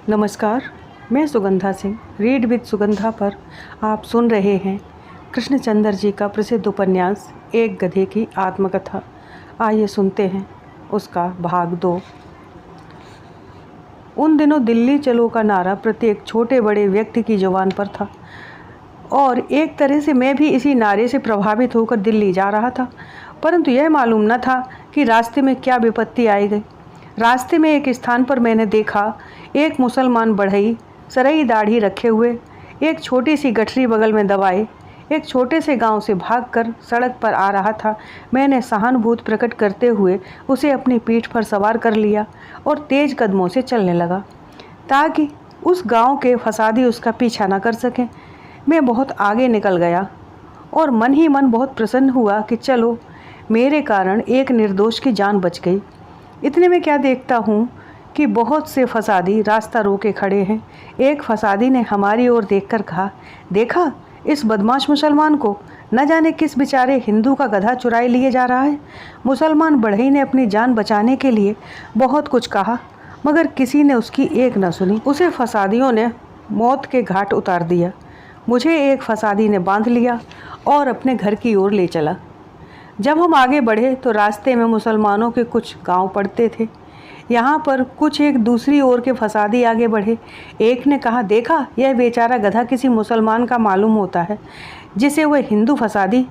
नमस्कार, मैं Sugandha Singh. Read with Sugandha पर आप सुन रहे हैं कृष्णचंद्र जी का प्रसिद्ध उपन्यास एक गधे की आत्मकथा। आइए सुनते हैं उसका भाग 2। उन दिनों दिल्ली चलो का नारा प्रत्येक छोटे बड़े व्यक्ति की जुबान पर था और एक तरह से मैं भी इसी नारे से प्रभावित होकर दिल्ली जा रहा था, परंतु यह मालूम न था कि रास्ते में क्या विपत्ति आई गई। रास्ते में एक स्थान पर मैंने देखा एक मुसलमान बढ़ई सरई दाढ़ी रखे हुए, एक छोटी सी गठरी बगल में दबाए, एक छोटे से गांव से भागकर सड़क पर आ रहा था। मैंने सहानुभूति प्रकट करते हुए उसे अपनी पीठ पर सवार कर लिया और तेज कदमों से चलने लगा ताकि उस गांव के फसादी उसका पीछा न कर सकें। मैं बहुत आगे निकल गया और मन ही मन बहुत प्रसन्न हुआ कि चलो मेरे कारण एक निर्दोष की जान बच गई। इतने में क्या देखता हूँ कि बहुत से फसादी रास्ता रोके खड़े हैं। एक फसादी ने हमारी ओर देखकर कहा, देखा इस बदमाश मुसलमान को, न जाने किस बेचारे हिंदू का गधा चुराए लिए जा रहा है। मुसलमान बढ़ई ने अपनी जान बचाने के लिए बहुत कुछ कहा मगर किसी ने उसकी एक न सुनी। उसे फसादियों ने मौत के घाट उतार दिया। मुझे एक फसादी ने बांध लिया और अपने घर की ओर ले चला। जब हम आगे बढ़े तो रास्ते में मुसलमानों के कुछ गांव पड़ते थे। यहाँ पर कुछ एक दूसरी ओर के फसादी आगे बढ़े। एक ने कहा, देखा यह बेचारा गधा किसी मुसलमान का मालूम होता है जिसे वह हिंदू फसादी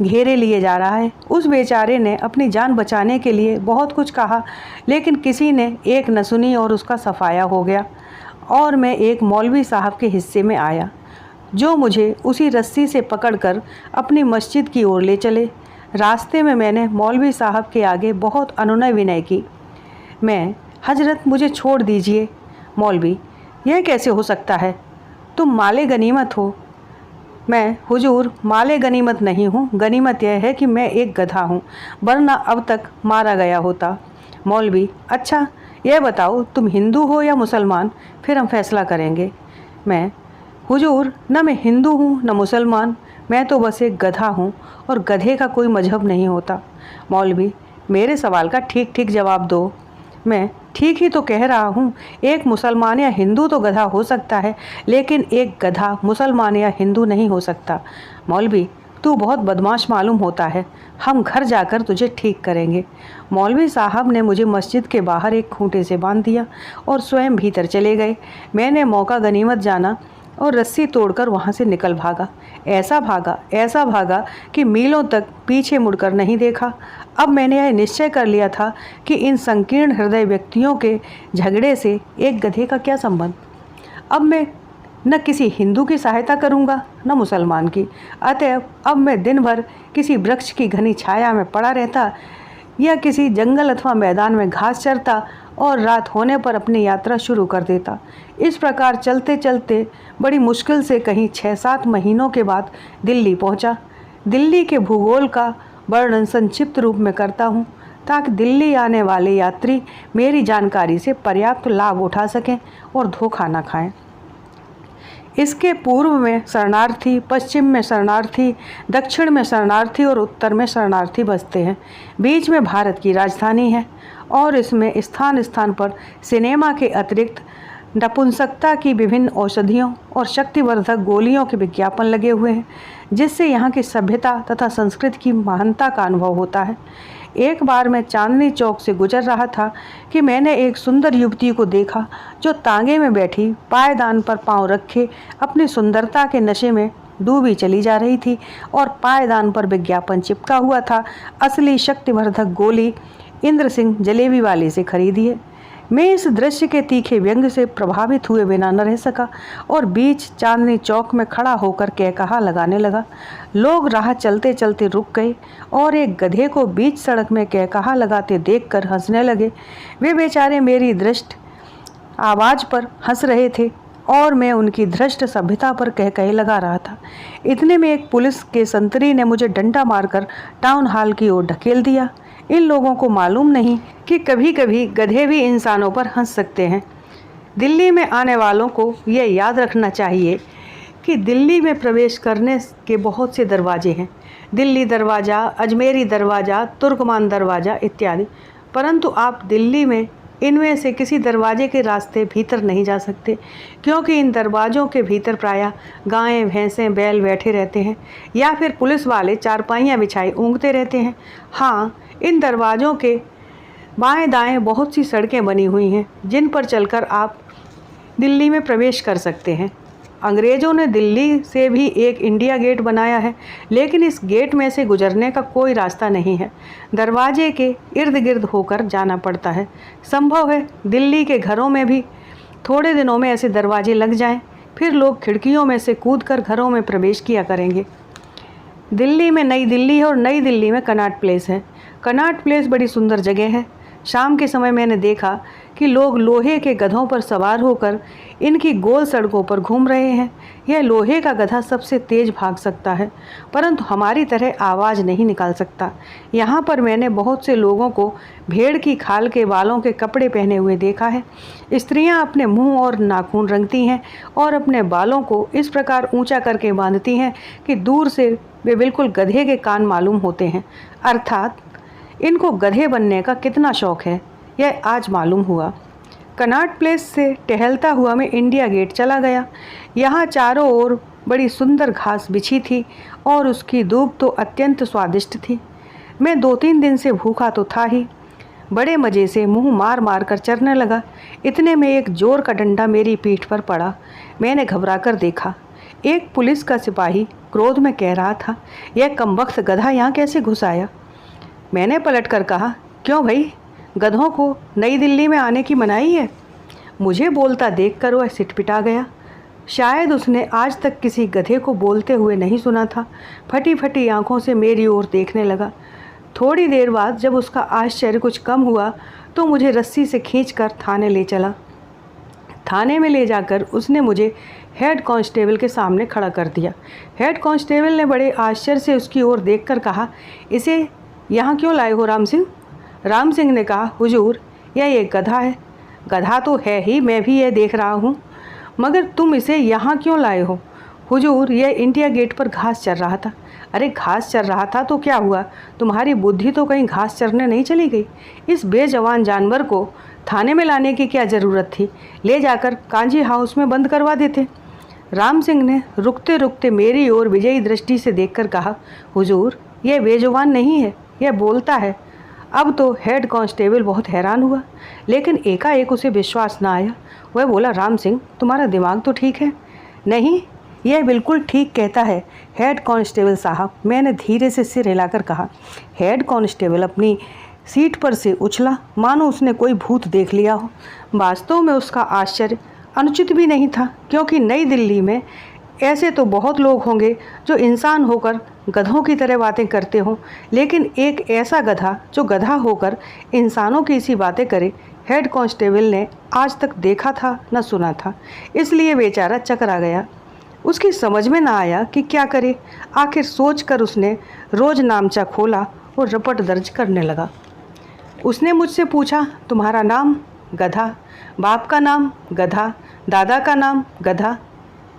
घेरे लिए जा रहा है। उस बेचारे ने अपनी जान बचाने के लिए बहुत कुछ कहा लेकिन किसी ने एक न सुनी और उसका सफाया हो गया और मैं एक मौलवी साहब के हिस्से में आया जो मुझे उसी रस्सी से पकड़कर अपनी मस्जिद की ओर ले चले। रास्ते में मैंने मौलवी साहब के आगे बहुत अनुनय विनय की। मैं, हजरत मुझे छोड़ दीजिए। मौलवी, यह कैसे हो सकता है, तुम माले गनीमत हो। मैं, हुजूर माले गनीमत नहीं हूँ, गनीमत यह है कि मैं एक गधा हूँ, वरना अब तक मारा गया होता। मौलवी, अच्छा यह बताओ तुम हिंदू हो या मुसलमान, फिर हम फैसला करेंगे। मैं, हुजूर न मैं हिंदू हूँ न मुसलमान, मैं तो बस एक गधा हूँ और गधे का कोई मजहब नहीं होता। मौलवी, मेरे सवाल का ठीक ठीक जवाब दो। मैं, ठीक ही तो कह रहा हूँ, एक मुसलमान या हिंदू तो गधा हो सकता है लेकिन एक गधा मुसलमान या हिंदू नहीं हो सकता। मौलवी, तू बहुत बदमाश मालूम होता है, हम घर जाकर तुझे ठीक करेंगे। मौलवी साहब ने मुझे मस्जिद के बाहर एक खूंटे से बांध दिया और स्वयं भीतर चले गए। मैंने मौका गनीमत जाना और रस्सी तोड़कर वहाँ से निकल भागा। ऐसा भागा कि मीलों तक पीछे मुड़कर नहीं देखा। अब मैंने यह निश्चय कर लिया था कि इन संकीर्ण हृदय व्यक्तियों के झगड़े से एक गधे का क्या संबंध। अब मैं न किसी हिंदू की सहायता करूँगा न मुसलमान की। अतएव अब मैं दिन भर किसी वृक्ष की घनी छाया में पड़ा रहता या किसी जंगल अथवा मैदान में घास चरता और रात होने पर अपनी यात्रा शुरू कर देता। इस प्रकार चलते चलते बड़ी मुश्किल से कहीं 6-7 महीनों के बाद दिल्ली पहुंचा। दिल्ली के भूगोल का वर्णन संक्षिप्त रूप में करता हूं ताकि दिल्ली आने वाले यात्री मेरी जानकारी से पर्याप्त लाभ उठा सकें और धोखा न खाएं। इसके पूर्व में शरणार्थी, पश्चिम में शरणार्थी, दक्षिण में शरणार्थी और उत्तर में शरणार्थी बसते हैं। बीच में भारत की राजधानी है और इसमें स्थान स्थान पर सिनेमा के अतिरिक्त नपुंसकता की विभिन्न औषधियों और शक्तिवर्धक गोलियों के विज्ञापन लगे हुए हैं जिससे यहाँ की सभ्यता तथा संस्कृति की महानता का अनुभव होता है। एक बार मैं चांदनी चौक से गुजर रहा था कि मैंने एक सुंदर युवती को देखा जो तांगे में बैठी पायदान पर पांव रखे अपनी सुंदरता के नशे में डूबी चली जा रही थी और पायदान पर विज्ञापन चिपका हुआ था, असली शक्तिवर्धक गोली इंद्र सिंह जलेबी वाले से खरीदिए। मैं इस दृश्य के तीखे व्यंग से प्रभावित हुए बिना न रह सका और बीच चांदनी चौक में खड़ा होकर कहकहा लगाने लगा। लोग राह चलते चलते रुक गए और एक गधे को बीच सड़क में कहकहा लगाते देखकर हंसने लगे। वे बेचारे मेरी दृष्ट आवाज़ पर हंस रहे थे और मैं उनकी धृष्ट सभ्यता पर कह लगा रहा था। इतने में एक पुलिस के संतरी ने मुझे डंडा मारकर टाउन हॉल की ओर ढकेल दिया। इन लोगों को मालूम नहीं कि कभी कभी गधे भी इंसानों पर हंस सकते हैं। दिल्ली में आने वालों को यह याद रखना चाहिए कि दिल्ली में प्रवेश करने के बहुत से दरवाजे हैं, दिल्ली दरवाज़ा, अजमेरी दरवाज़ा, तुर्कमान दरवाज़ा इत्यादि, परंतु आप दिल्ली में इनमें से किसी दरवाजे के रास्ते भीतर नहीं जा सकते, क्योंकि इन दरवाज़ों के भीतर प्रायः गायें, भैंसें, बैल बैठे रहते हैं या फिर पुलिस वाले चारपाइयाँ बिछाए ऊँघते रहते हैं। हाँ, इन दरवाज़ों के बाएं दाएं बहुत सी सड़कें बनी हुई हैं जिन पर चलकर आप दिल्ली में प्रवेश कर सकते हैं। अंग्रेज़ों ने दिल्ली से भी एक इंडिया गेट बनाया है, लेकिन इस गेट में से गुजरने का कोई रास्ता नहीं है। दरवाजे के इर्द गिर्द होकर जाना पड़ता है। संभव है दिल्ली के घरों में भी थोड़े दिनों में ऐसे दरवाजे लग जाएं, फिर लोग खिड़कियों में से कूदकर घरों में प्रवेश किया करेंगे। दिल्ली में नई दिल्ली है और नई दिल्ली में कनॉट प्लेस है। कनॉट प्लेस बड़ी सुंदर जगह है। शाम के समय मैंने देखा कि लोग लोहे के गधों पर सवार होकर इनकी गोल सड़कों पर घूम रहे हैं। यह लोहे का गधा सबसे तेज भाग सकता है, परंतु हमारी तरह आवाज़ नहीं निकाल सकता। यहाँ पर मैंने बहुत से लोगों को भेड़ की खाल के बालों के कपड़े पहने हुए देखा है। स्त्रियाँ अपने मुंह और नाखून रंगती हैं और अपने बालों को इस प्रकार ऊंचा करके बांधती हैं कि दूर से वे बिल्कुल गधे के कान मालूम होते हैं। अर्थात इनको गधे बनने का कितना शौक़ है, यह आज मालूम हुआ। कनॉट प्लेस से टहलता हुआ मैं इंडिया गेट चला गया। यहाँ चारों ओर बड़ी सुंदर घास बिछी थी और उसकी दूब तो अत्यंत स्वादिष्ट थी। मैं 2-3 दिन से भूखा तो था ही, बड़े मज़े से मुंह मार मार कर चरने लगा। इतने में एक जोर का डंडा मेरी पीठ पर पड़ा। मैंने घबरा कर देखा। एक पुलिस का सिपाही क्रोध में कह रहा था, यह कमबख्त गधा यहाँ कैसे घुस आया? मैंने पलट कर कहा, क्यों भाई, गधों को नई दिल्ली में आने की मनाही है? मुझे बोलता देखकर वह सिटपिटा गया। शायद उसने आज तक किसी गधे को बोलते हुए नहीं सुना था। फटी फटी आंखों से मेरी ओर देखने लगा। थोड़ी देर बाद जब उसका आश्चर्य कुछ कम हुआ तो मुझे रस्सी से खींचकर थाने ले चला। थाने में ले जाकर उसने मुझे हेड कांस्टेबल के सामने खड़ा कर दिया। हेड कांस्टेबल ने बड़े आश्चर्य से उसकी ओर देखकर कहा, इसे यहाँ क्यों लाए हो राम सिंह? राम सिंह ने कहा, हुजूर, यह एक गधा है। गधा तो है ही, मैं भी यह देख रहा हूँ, मगर तुम इसे यहाँ क्यों लाए हो? हुजूर, यह इंडिया गेट पर घास चर रहा था। अरे घास चर रहा था तो क्या हुआ? तुम्हारी बुद्धि तो कहीं घास चरने नहीं चली गई? इस बेजवान जानवर को थाने में लाने की क्या ज़रूरत थी? ले जाकर कांजी हाउस में बंद करवा देते। राम सिंह ने रुकते रुकते मेरी ओर विजयी दृष्टि से देखकर कहा, हुजूर, यह बेजुबान नहीं है, यह बोलता है। अब तो हेड कांस्टेबल बहुत हैरान हुआ, लेकिन एकाएक उसे विश्वास न आया। वह बोला, राम सिंह, तुम्हारा दिमाग तो ठीक है? नहीं, यह बिल्कुल ठीक कहता है हेड कांस्टेबल साहब, मैंने धीरे से सिर हिलाकर कहा। हेड कांस्टेबल अपनी सीट पर से उछला, मानो उसने कोई भूत देख लिया हो। वास्तव में उसका आश्चर्य अनुचित भी नहीं था, क्योंकि नई दिल्ली में ऐसे तो बहुत लोग होंगे जो इंसान होकर गधों की तरह बातें करते हों, लेकिन एक ऐसा गधा जो गधा होकर इंसानों की सी बातें करे, हेड कांस्टेबल ने आज तक देखा था न सुना था। इसलिए बेचारा चकरा गया। उसकी समझ में ना आया कि क्या करे। आखिर सोचकर उसने रोज नामचा खोला और रिपोर्ट दर्ज करने लगा। उसने मुझसे पूछा, तुम्हारा नाम? गधा। बाप का नाम? गधा। दादा का नाम? गधा।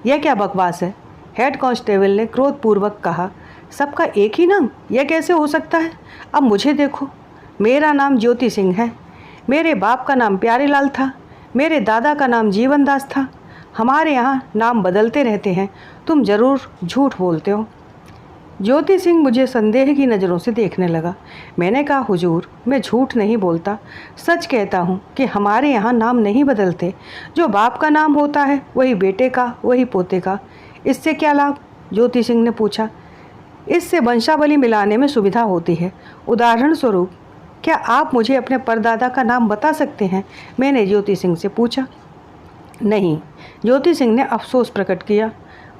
यह क्या बकवास है? हेड कांस्टेबल ने क्रोधपूर्वक कहा, सबका एक ही नाम? यह कैसे हो सकता है? अब मुझे देखो, मेरा नाम ज्योति सिंह है। मेरे बाप का नाम प्यारेलाल था। मेरे दादा का नाम जीवनदास था। हमारे यहाँ नाम बदलते रहते हैं। तुम ज़रूर झूठ बोलते हो। ज्योति सिंह मुझे संदेह की नज़रों से देखने लगा। मैंने कहा, हुजूर, मैं झूठ नहीं बोलता, सच कहता हूँ कि हमारे यहाँ नाम नहीं बदलते। जो बाप का नाम होता है वही बेटे का, वही पोते का। इससे क्या लाभ? ज्योति सिंह ने पूछा। इससे वंशावली मिलाने में सुविधा होती है। उदाहरण स्वरूप, क्या आप मुझे अपने परदादा का नाम बता सकते हैं? मैंने ज्योति सिंह से पूछा। नहीं, ज्योति सिंह ने अफसोस प्रकट किया,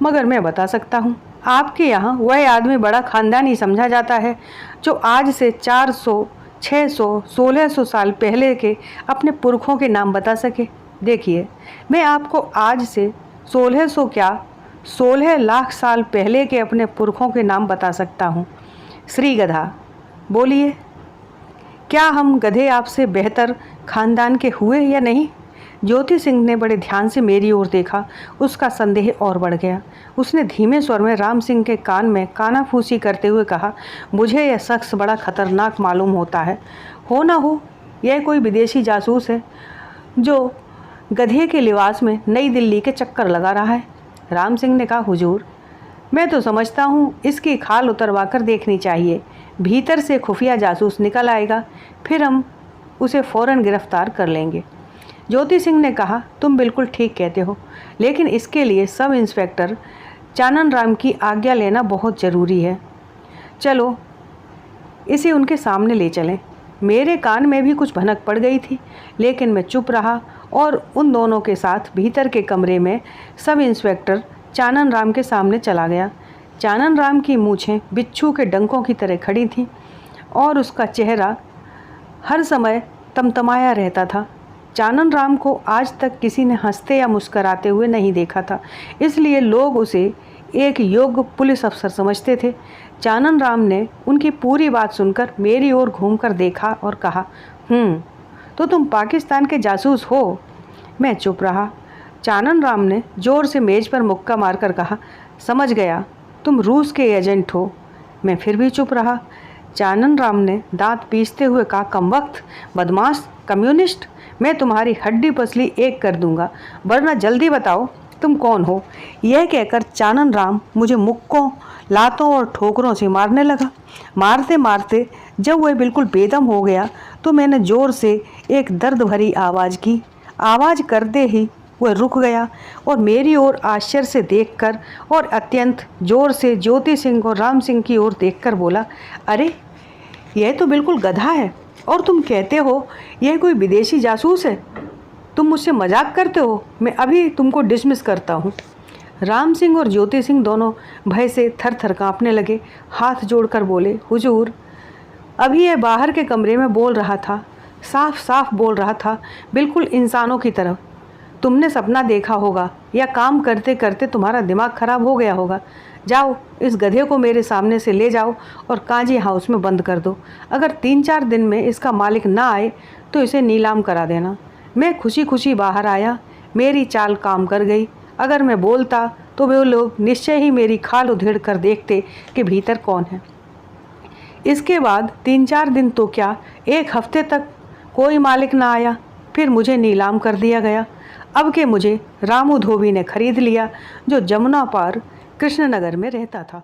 मगर मैं बता सकता हूँ। आपके यहाँ वह आदमी बड़ा खानदानी समझा जाता है जो आज से 400, 600, 1600 साल पहले के अपने पुरखों के नाम बता सके। देखिए, मैं आपको आज से 1600 क्या 16 लाख साल पहले के अपने पुरखों के नाम बता सकता हूँ। श्री गधा, बोलिए, क्या हम गधे आपसे बेहतर खानदान के हुए या नहीं? ज्योति सिंह ने बड़े ध्यान से मेरी ओर देखा। उसका संदेह और बढ़ गया। उसने धीमे स्वर में राम सिंह के कान में कानाफूसी करते हुए कहा, मुझे यह शख्स बड़ा खतरनाक मालूम होता है। हो ना हो, यह कोई विदेशी जासूस है जो गधे के लिबास में नई दिल्ली के चक्कर लगा रहा है। राम सिंह ने कहा, हुजूर, मैं तो समझता हूँ इसकी खाल उतरवा कर देखनी चाहिए। भीतर से खुफिया जासूस निकल आएगा, फिर हम उसे फ़ौरन गिरफ्तार कर लेंगे। ज्योति सिंह ने कहा, तुम बिल्कुल ठीक कहते हो, लेकिन इसके लिए सब इंस्पेक्टर चानन राम की आज्ञा लेना बहुत ज़रूरी है। चलो इसे उनके सामने ले चलें। मेरे कान में भी कुछ भनक पड़ गई थी, लेकिन मैं चुप रहा और उन दोनों के साथ भीतर के कमरे में सब इंस्पेक्टर चानन राम के सामने चला गया। चानन राम की मूछें बिच्छू के डंकों की तरह खड़ी थीं और उसका चेहरा हर समय तमतमाया रहता था। चानन राम को आज तक किसी ने हंसते या मुस्कराते हुए नहीं देखा था, इसलिए लोग उसे एक योग्य पुलिस अफसर समझते थे। चानन राम ने उनकी पूरी बात सुनकर मेरी ओर घूमकर देखा और कहा, तो तुम पाकिस्तान के जासूस हो? मैं चुप रहा। चानन राम ने जोर से मेज़ पर मुक्का मारकर कहा, समझ गया, तुम रूस के एजेंट हो। मैं फिर भी चुप रहा। चानन राम ने दांत पीसते हुए कहा, कमबख्त, बदमाश, कम्युनिस्ट, मैं तुम्हारी हड्डी पसली एक कर दूंगा, वरना जल्दी बताओ तुम कौन हो। यह कहकर चानन राम मुझे मुक्कों, लातों और ठोकरों से मारने लगा। मारते मारते जब वह बिल्कुल बेदम हो गया तो मैंने ज़ोर से एक दर्द भरी आवाज़ की। आवाज़ करते ही वह रुक गया और मेरी ओर आश्चर्य से देखकर और अत्यंत ज़ोर से ज्योति सिंह और राम सिंह की ओर देखकर बोला, अरे यह तो बिल्कुल गधा है, और तुम कहते हो यह कोई विदेशी जासूस है? तुम मुझसे मजाक करते हो? मैं अभी तुमको डिसमिस करता हूँ। राम सिंह और ज्योति सिंह दोनों भय से थर थर काँपने लगे। हाथ जोड़कर बोले, हुजूर, अभी यह बाहर के कमरे में बोल रहा था, साफ साफ बोल रहा था, बिल्कुल इंसानों की तरह। तुमने सपना देखा होगा या काम करते करते तुम्हारा दिमाग खराब हो गया होगा। जाओ इस गधे को मेरे सामने से ले जाओ और काजी हाउस में बंद कर दो। अगर 3-4 दिन में इसका मालिक ना आए तो इसे नीलाम करा देना। मैं खुशी खुशी बाहर आया। मेरी चाल काम कर गई। अगर मैं बोलता तो वे लोग निश्चय ही मेरी खाल उधेड़ कर देखते कि भीतर कौन है। इसके बाद 3-4 दिन तो क्या, 1 हफ्ते तक कोई मालिक ना आया। फिर मुझे नीलाम कर दिया गया। अब के मुझे रामू धोबी ने खरीद लिया, जो जमुना पार कृष्णनगर में रहता था।